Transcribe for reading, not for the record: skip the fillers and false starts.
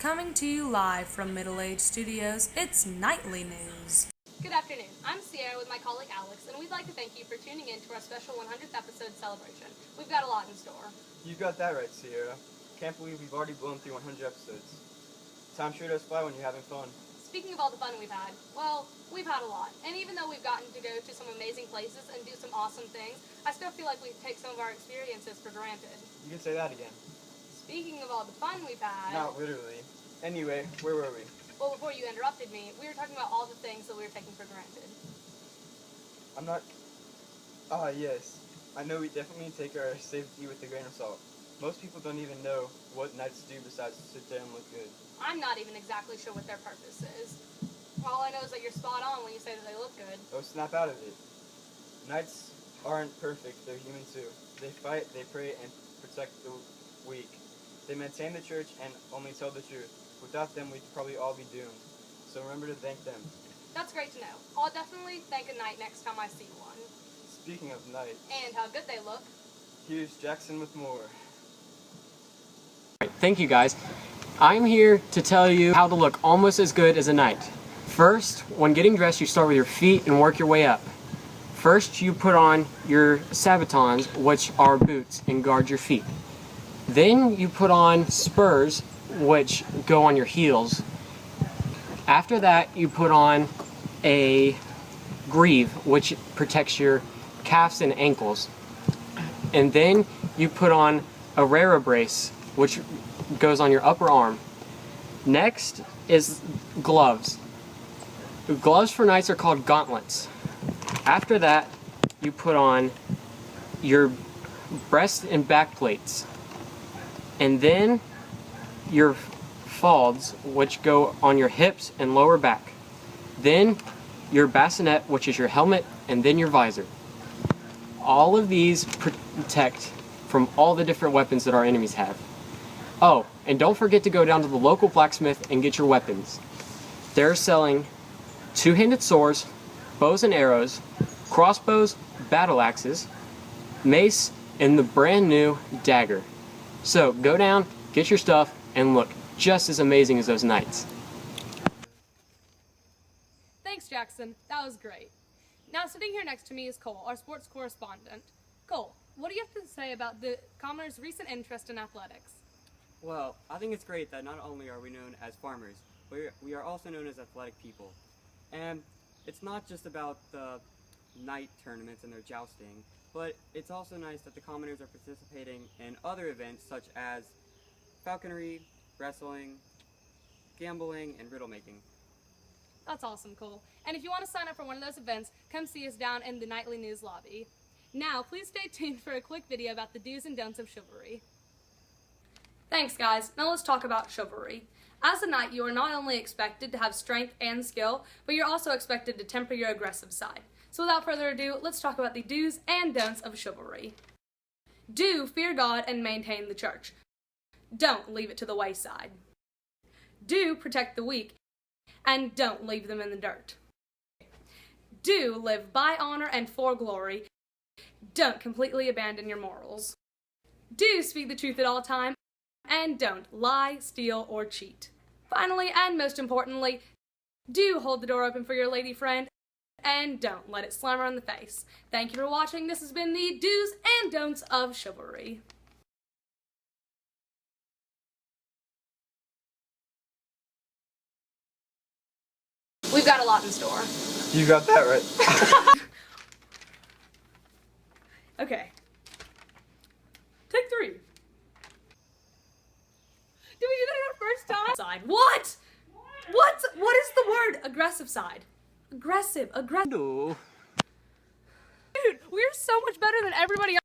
Coming to you live from Middle Age Studios, it's Nightly News. Good afternoon. I'm Sierra with my colleague Alex, and we'd like to thank you for tuning in to our special 100th episode celebration. We've got a lot in store. You got that right, Sierra. Can't believe we've already blown through 100 episodes. Time sure does fly when you're having fun. Speaking of all the fun we've had, well, we've had a lot. And even though we've gotten to go to some amazing places and do some awesome things, I still feel like we take some of our experiences for granted. You can say that again. Speaking of all the fun we've had... Not literally. Anyway, where were we? Well, before you interrupted me, we were talking about all the things that we were taking for granted. I'm not... yes. I know we definitely take our safety with a grain of salt. Most people don't even know what knights do besides sit there and look good. I'm not even exactly sure what their purpose is. All I know is that you're spot on when you say that they look good. Oh, snap out of it. Knights aren't perfect, they're human too. They fight, they pray, and protect the weak. They maintain the church and only tell the truth. Without them, we'd probably all be doomed. So remember to thank them. That's great to know. I'll definitely thank a knight next time I see one. Speaking of knights, And how good they look. here's Jackson with more. Thank you guys. I'm here to tell you how to look almost as good as a knight. First, when getting dressed, you start with your feet and work your way up. First, you put on your sabatons, which are boots, and guard your feet. Then you put on spurs, which go on your heels. After that, you put on a greave, which protects your calves and ankles. And then you put on a rara brace, which goes on your upper arm. Next is gloves. Gloves for knights are called gauntlets. After that, you put on your breast and back plates. And then your falds, which go on your hips and lower back. Then your bassinet, which is your helmet, and then your visor. All of these protect from all the different weapons that our enemies have. Oh, and don't forget to go down to the local blacksmith and get your weapons. They're selling two-handed swords, bows and arrows, crossbows, battle axes, mace, and the brand new dagger. So go down, get your stuff, and look just as amazing as those knights. Thanks, Jackson. That was great. Now, sitting here next to me is Cole, our sports correspondent. Cole, what do you have to say about the commoners' recent interest in athletics? Well, I think it's great that not only are we known as farmers, but we are also known as athletic people. And it's not just about the knight tournaments and their jousting, but it's also nice that the commoners are participating in other events such as falconry, wrestling, gambling, and riddle making. That's awesome, Cole. And if you want to sign up for one of those events, come see us down in the Nightly News lobby. Now, please stay tuned for a quick video about the do's and don'ts of chivalry. Thanks, guys. Now let's talk about chivalry. As a knight, you are not only expected to have strength and skill, but you're also expected to temper your aggressive side. So without further ado, let's talk about the do's and don'ts of chivalry. Do fear God and maintain the church. Don't leave it to the wayside. Do protect the weak, and don't leave them in the dirt. Do live by honor and for glory. Don't completely abandon your morals. Do speak the truth at all times, and don't lie, steal, or cheat. Finally, and most importantly, do hold the door open for your lady friend, and don't let it slam her in the face. Thank you for watching. This has been the do's and don'ts of chivalry. We've got a lot in store. You got that right. Okay. Take 3. Did we do that our first time? Side. What? What is the word? Aggressive side. Aggressive. No. Dude, we're so much better than everybody else.